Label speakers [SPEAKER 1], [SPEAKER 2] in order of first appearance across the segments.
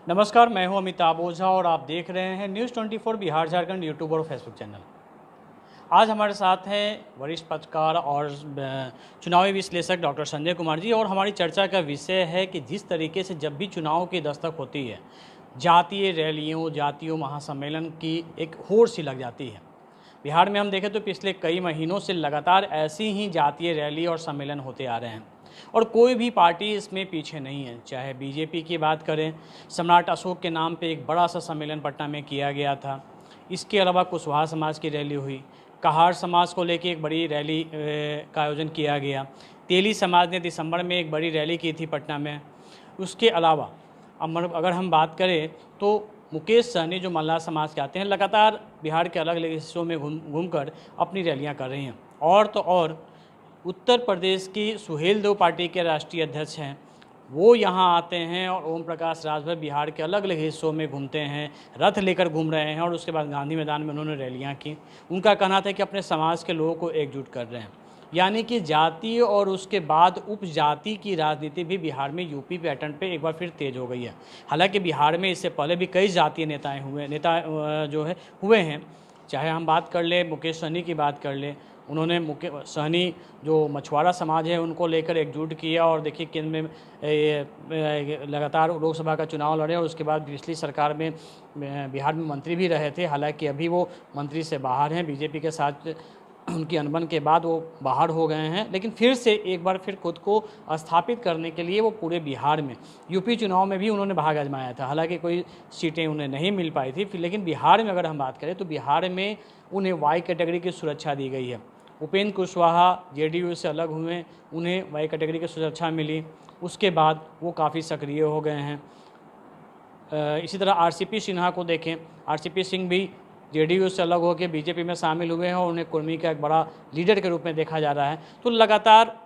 [SPEAKER 1] नमस्कार, मैं हूं अमिताभ ओझा और आप देख रहे हैं न्यूज़ 24 बिहार झारखंड यूट्यूब और फेसबुक चैनल। आज हमारे साथ हैं वरिष्ठ पत्रकार और चुनावी विश्लेषक डॉक्टर संजय कुमार जी और हमारी चर्चा का विषय है कि जिस तरीके से जब भी चुनाव की दस्तक होती है, जातीय रैलियों, जातीय महासम्मेलन की एक होड़ सी लग जाती है। बिहार में हम देखें तो पिछले कई महीनों से लगातार ऐसी ही जातीय रैली और सम्मेलन होते आ रहे हैं और कोई भी पार्टी इसमें पीछे नहीं है। चाहे बीजेपी की बात करें, सम्राट अशोक के नाम पे एक बड़ा सा सम्मेलन पटना में किया गया था। इसके अलावा कुशवाहा समाज की रैली हुई, कहार समाज को लेकर एक बड़ी रैली का आयोजन किया गया, तेली समाज ने दिसंबर में एक बड़ी रैली की थी पटना में। उसके अलावा अगर हम बात करें तो मुकेश सहनी जो मल्लाह समाज के आते हैं, लगातार बिहार के अलग अलग हिस्सों में घूमकर अपनी रैलियां कर रही हैं। और तो और उत्तर प्रदेश की सुहेलदेव पार्टी के राष्ट्रीय अध्यक्ष हैं, वो यहाँ आते हैं और ओम प्रकाश राजभर बिहार के अलग अलग हिस्सों में घूमते हैं, रथ लेकर घूम रहे हैं और उसके बाद गांधी मैदान में उन्होंने रैलियाँ की। उनका कहना था कि अपने समाज के लोगों को एकजुट कर रहे हैं, यानी कि जाति और उसके बाद उपजाति की राजनीति भी बिहार में यूपी पैटर्न पे एक बार फिर तेज हो गई है। हालांकि बिहार में इससे पहले भी कई जातीय नेता जो है हुए हैं। चाहे हम बात कर ले, मुकेश सहनी की बात कर ले, उन्होंने सहनी जो मछुआरा समाज है उनको लेकर एकजुट किया और देखिए केंद्र में लगातार लोकसभा का चुनाव लड़े और उसके बाद पिछली सरकार में बिहार में मंत्री भी रहे थे। हालांकि अभी वो मंत्री से बाहर हैं, बीजेपी के साथ उनकी अनबन के बाद वो बाहर हो गए हैं, लेकिन फिर से एक बार फिर खुद को स्थापित करने के लिए वो पूरे बिहार में, यूपी चुनाव में भी उन्होंने भाग आजमाया था। हालांकि कोई सीटें उन्हें नहीं मिल पाई थी, लेकिन बिहार में अगर हम बात करें तो बिहार में उन्हें वाई कैटेगरी की सुरक्षा दी गई है। उपेंद्र कुशवाहा जेडीयू से अलग हुए, उन्हें वाई कैटेगरी की सुरक्षा मिली, उसके बाद वो काफ़ी सक्रिय हो गए हैं। इसी तरह आरसीपी सिन्हा को देखें, आरसीपी सिंह भी जेडीयू से अलग होकर बीजेपी में शामिल हुए हैं और उन्हें कुर्मी का एक बड़ा लीडर के रूप में देखा जा रहा है। तो लगातार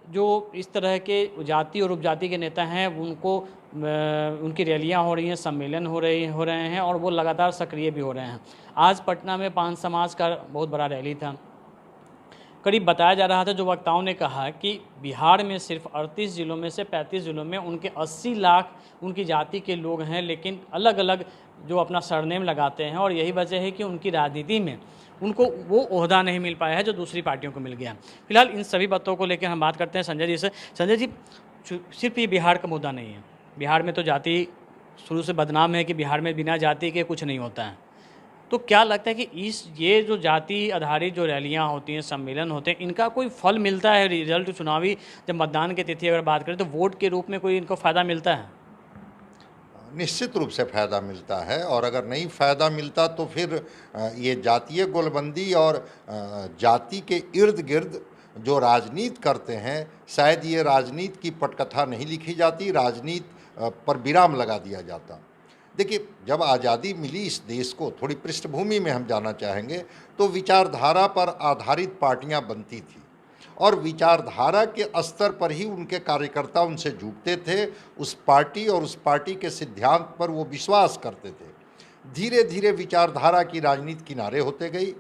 [SPEAKER 1] जो इस तरह के जाति और उपजाति के नेता हैं उनको उनकी रैलियां हो रही हैं, सम्मेलन हो रहे हैं और वो लगातार सक्रिय भी हो रहे हैं। आज पटना में पान समाज का बहुत बड़ा रैली था। करीब बताया जा रहा था, जो वक्ताओं ने कहा कि बिहार में सिर्फ 38 ज़िलों में से 35 ज़िलों में उनके 80 लाख उनकी जाति के लोग हैं, लेकिन अलग अलग जो अपना सरनेम लगाते हैं और यही वजह है कि उनकी राजनीति में उनको वो ओहदा नहीं मिल पाया है जो दूसरी पार्टियों को मिल गया। फिलहाल इन सभी बातों को लेकर हम बात करते हैं संजय जी से। संजय जी, सिर्फ ये बिहार का मुद्दा नहीं है। बिहार में तो जाति शुरू से बदनाम है कि बिहार में बिना जाति के कुछ नहीं होता है। तो क्या लगता है कि ये जो जाति आधारित जो रैलियां होती हैं, सम्मेलन होते हैं, इनका कोई फल मिलता है? रिजल्ट चुनावी जब मतदान की तिथि अगर बात करें तो वोट के रूप में कोई इनको फ़ायदा मिलता है?
[SPEAKER 2] निश्चित रूप से फ़ायदा मिलता है, और अगर नहीं फ़ायदा मिलता तो फिर ये जातीय गोलबंदी और जाति के इर्द गिर्द जो राजनीति करते हैं, शायद ये राजनीति की पटकथा नहीं लिखी जाती, राजनीति पर विराम लगा दिया जाता। देखिए, जब आज़ादी मिली इस देश को, थोड़ी पृष्ठभूमि में हम जाना चाहेंगे, तो विचारधारा पर आधारित पार्टियां बनती थी और विचारधारा के स्तर पर ही उनके कार्यकर्ता उनसे जुड़ते थे, उस पार्टी और उस पार्टी के सिद्धांत पर वो विश्वास करते थे। धीरे धीरे विचारधारा की राजनीति किनारे होते गई,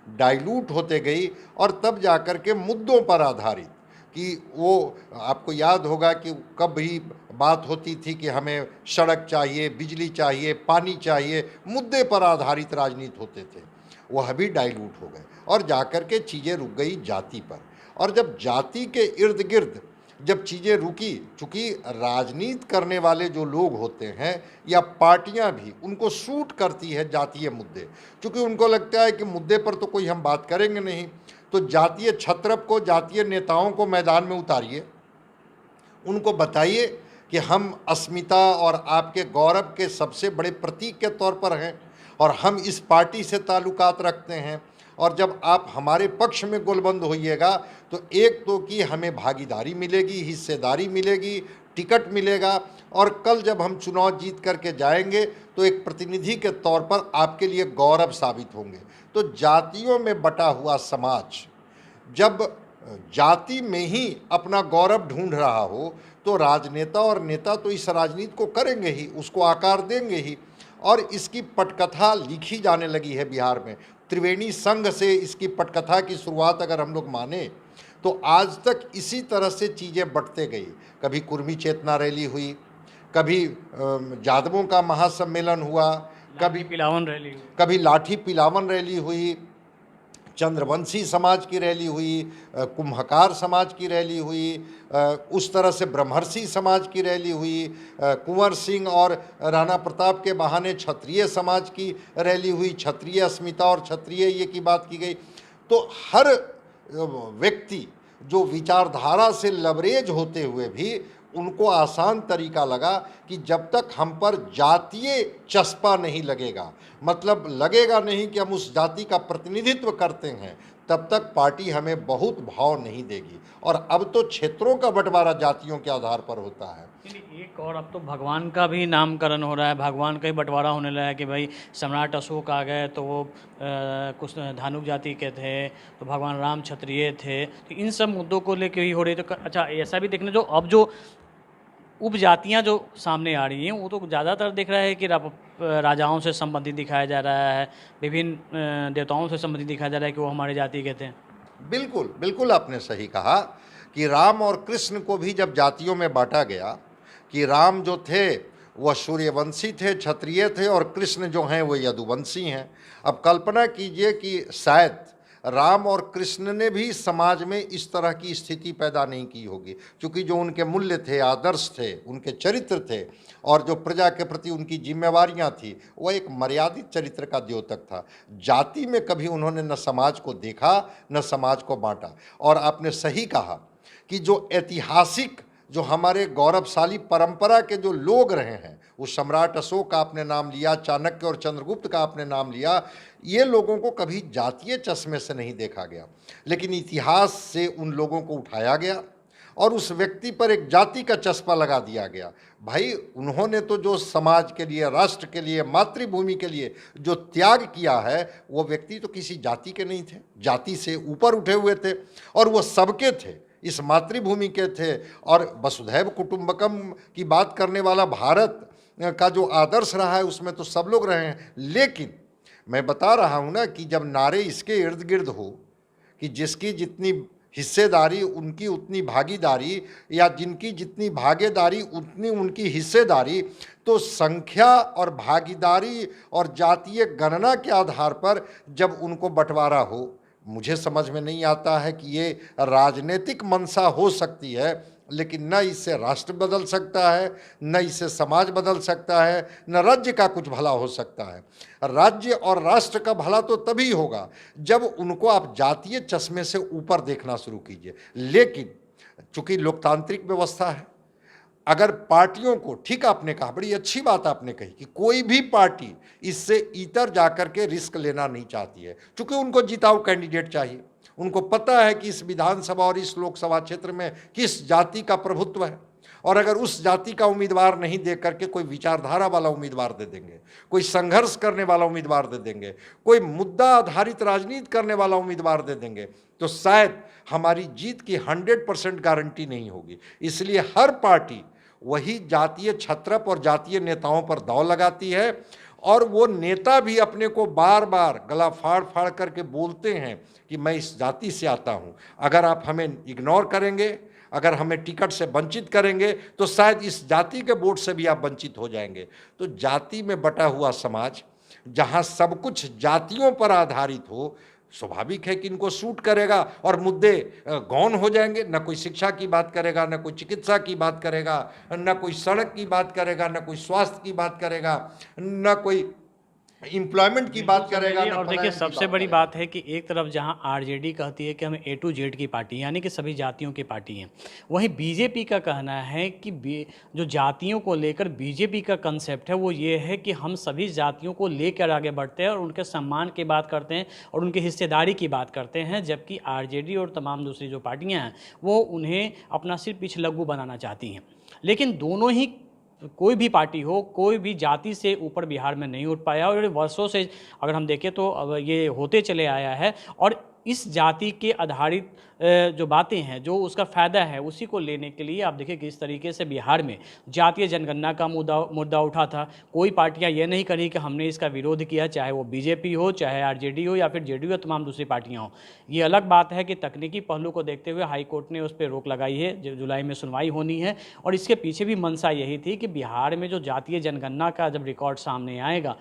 [SPEAKER 2] डाइल्यूट होते गई, और तब जाकर के मुद्दों पर आधारित, कि वो आपको याद होगा कि कभी बात होती थी कि हमें सड़क चाहिए, बिजली चाहिए, पानी चाहिए, मुद्दे पर आधारित राजनीति होते थे, वह भी डाइल्यूट हो गए और जाकर के चीज़ें रुक गई जाति पर। और जब जाति के इर्द गिर्द जब चीज़ें रुकी, चूँकि राजनीति करने वाले जो लोग होते हैं या पार्टियां भी, उनको सूट करती है जातीय मुद्दे, चूँकि उनको लगता है कि मुद्दे पर तो कोई हम बात करेंगे नहीं, तो जातीय छत्रप को, जातीय नेताओं को मैदान में उतारिए, उनको बताइए कि हम अस्मिता और आपके गौरव के सबसे बड़े प्रतीक के तौर पर हैं और हम इस पार्टी से ताल्लुकात रखते हैं, और जब आप हमारे पक्ष में गोलबंद होइएगा तो एक तो कि हमें भागीदारी मिलेगी, हिस्सेदारी मिलेगी, टिकट मिलेगा, और कल जब हम चुनाव जीत करके जाएंगे तो एक प्रतिनिधि के तौर पर आपके लिए गौरव साबित होंगे। तो जातियों में बटा हुआ समाज जब जाति में ही अपना गौरव ढूंढ रहा हो तो राजनेता और नेता तो इस राजनीति को करेंगे ही, उसको आकार देंगे ही, और इसकी पटकथा लिखी जाने लगी है बिहार में। त्रिवेणी संघ से इसकी पटकथा की शुरुआत अगर हम लोग माने तो आज तक इसी तरह से चीज़ें बढ़ते गई। कभी कुर्मी चेतना रैली हुई, कभी यादवों का महासम्मेलन हुआ, कभी
[SPEAKER 1] पिलावन रैली हुई।
[SPEAKER 2] कभी लाठी पिलावन रैली हुई, चंद्रवंशी समाज की रैली हुई, कुम्भकार समाज की रैली हुई, उस तरह से ब्रह्मर्षि समाज की रैली हुई, कुंवर सिंह और राणा प्रताप के बहाने क्षत्रिय समाज की रैली हुई, क्षत्रिय अस्मिता और क्षत्रिय ये की बात की गई। तो हर व्यक्ति जो विचारधारा से लबरेज होते हुए भी उनको आसान तरीका लगा कि जब तक हम पर जातीय चस्पा नहीं लगेगा, मतलब लगेगा नहीं कि हम उस जाति का प्रतिनिधित्व करते हैं, तब तक पार्टी हमें बहुत भाव नहीं देगी। और अब तो क्षेत्रों का बंटवारा जातियों के आधार पर होता है।
[SPEAKER 1] एक और अब तो भगवान का भी नामकरण हो रहा है, भगवान का ही बंटवारा होने लगा है कि भाई सम्राट अशोक आ गए तो वो कुछ धानुक जाति के थे, तो भगवान राम क्षत्रिय थे। तो इन सब मुद्दों को लेकर ही हो रही। तो अच्छा, ऐसा भी देखने जो अब जो उपजातियां जो सामने आ रही हैं वो तो ज़्यादातर दिख रहा है कि राजाओं से संबंधित दिखाया जा रहा है, विभिन्न देवताओं से संबंधित दिखाया जा रहा है कि वो हमारे जाति के थे।
[SPEAKER 2] बिल्कुल बिल्कुल आपने सही कहा कि राम और कृष्ण को भी जब जातियों में बांटा गया कि राम जो थे वह सूर्यवंशी थे, क्षत्रिय थे, और कृष्ण जो हैं वो यदुवंशी हैं। अब कल्पना कीजिए कि शायद राम और कृष्ण ने भी समाज में इस तरह की स्थिति पैदा नहीं की होगी, क्योंकि जो उनके मूल्य थे, आदर्श थे, उनके चरित्र थे और जो प्रजा के प्रति उनकी जिम्मेवारियां थी, वह एक मर्यादित चरित्र का द्योतक था। जाति में कभी उन्होंने न समाज को देखा न समाज को बांटा। और आपने सही कहा कि जो ऐतिहासिक, जो हमारे गौरवशाली परंपरा के जो लोग रहे हैं, वो सम्राट अशोक का आपने नाम लिया, चाणक्य और चंद्रगुप्त का आपने नाम लिया, ये लोगों को कभी जातीय चश्मे से नहीं देखा गया, लेकिन इतिहास से उन लोगों को उठाया गया और उस व्यक्ति पर एक जाति का चस्पा लगा दिया गया। भाई उन्होंने तो जो समाज के लिए, राष्ट्र के लिए, मातृभूमि के लिए जो त्याग किया है, वो व्यक्ति तो किसी जाति के नहीं थे, जाति से ऊपर उठे हुए थे और वो सबके थे, इस मातृभूमि के थे। और वसुधैव कुटुंबकम की बात करने वाला भारत का जो आदर्श रहा है उसमें तो सब लोग रहे हैं। लेकिन मैं बता रहा हूँ ना कि जब नारे इसके इर्द गिर्द हो कि जिसकी जितनी हिस्सेदारी उनकी उतनी भागीदारी, या जिनकी जितनी भागीदारी उतनी उनकी हिस्सेदारी, तो संख्या और भागीदारी और जातीय गणना के आधार पर जब उनको बंटवारा हो, मुझे समझ में नहीं आता है कि ये राजनीतिक मंशा हो सकती है, लेकिन न इससे राष्ट्र बदल सकता है, न इससे समाज बदल सकता है, न राज्य का कुछ भला हो सकता है। राज्य और राष्ट्र का भला तो तभी होगा जब उनको आप जातीय चश्मे से ऊपर देखना शुरू कीजिए। लेकिन चूंकि लोकतांत्रिक व्यवस्था है, अगर पार्टियों को, ठीक आपने कहा, बड़ी अच्छी बात आपने कही कि कोई भी पार्टी इससे इतर जाकर के रिस्क लेना नहीं चाहती है, क्योंकि उनको जिताऊ कैंडिडेट चाहिए। उनको पता है कि इस विधानसभा और इस लोकसभा क्षेत्र में किस जाति का प्रभुत्व है, और अगर उस जाति का उम्मीदवार नहीं दे करके कोई विचारधारा वाला उम्मीदवार दे देंगे, कोई संघर्ष करने वाला उम्मीदवार दे देंगे, कोई मुद्दा आधारित राजनीति करने वाला उम्मीदवार दे देंगे, तो शायद हमारी जीत की 100% गारंटी नहीं होगी। इसलिए हर पार्टी वही जातीय छत्रप और जातीय नेताओं पर दांव लगाती है, और वो नेता भी अपने को बार बार गला फाड़ फाड़ करके बोलते हैं कि मैं इस जाति से आता हूं, अगर आप हमें इग्नोर करेंगे, अगर हमें टिकट से वंचित करेंगे, तो शायद इस जाति के वोट से भी आप वंचित हो जाएंगे। तो जाति में बटा हुआ समाज जहां सब कुछ जातियों पर आधारित हो, स्वाभाविक है कि इनको सूट करेगा और मुद्दे गौण हो जाएंगे। न कोई शिक्षा की बात करेगा, न कोई चिकित्सा की बात करेगा, न कोई सड़क की बात करेगा, न कोई स्वास्थ्य की बात करेगा, न कोई एम्प्लॉयमेंट की बात करेगा।
[SPEAKER 1] और देखिए सबसे बड़ी बात है कि एक तरफ जहां आरजेडी कहती है कि हम A to Z की पार्टी, यानी कि सभी जातियों की पार्टी हैं, वहीं बीजेपी का कहना है कि जो जातियों को लेकर बीजेपी का कंसेप्ट है वो ये है कि हम सभी जातियों को लेकर आगे बढ़ते हैं और उनके सम्मान की बात करते हैं और उनकी हिस्सेदारी की बात करते हैं, जबकि आरजेडी और तमाम दूसरी जो पार्टियाँ हैं वो उन्हें अपना सिर्फ पिछलग्गू बनाना चाहती हैं। लेकिन दोनों ही, कोई भी पार्टी हो, कोई भी जाति से ऊपर बिहार में नहीं उठ पाया, और वर्षों से अगर हम देखें तो अब ये होते चले आया है। और इस जाति के आधारित जो बातें हैं, जो उसका फ़ायदा है, उसी को लेने के लिए आप देखिए किस तरीके से बिहार में जातीय जनगणना का मुद्दा उठा था। कोई पार्टियां ये नहीं करी कि हमने इसका विरोध किया, चाहे वो बीजेपी हो, चाहे आरजेडी हो या फिर जेडीयू या तमाम दूसरी पार्टियां हों। ये अलग बात है कि तकनीकी पहलू को देखते हुए हाई कोर्ट ने उस पर रोक लगाई है, जो जुलाई में सुनवाई होनी है। और इसके पीछे भी मंशा यही थी कि बिहार में जो जातीय जनगणना का जब रिकॉर्ड सामने आएगा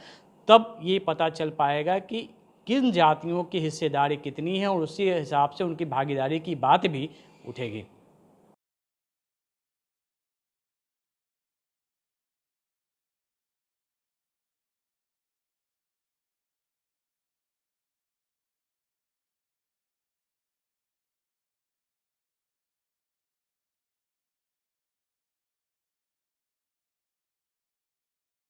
[SPEAKER 1] तब ये पता चल पाएगा कि किन जातियों की हिस्सेदारी कितनी है और उसी हिसाब से उनकी भागीदारी की बात भी उठेगी।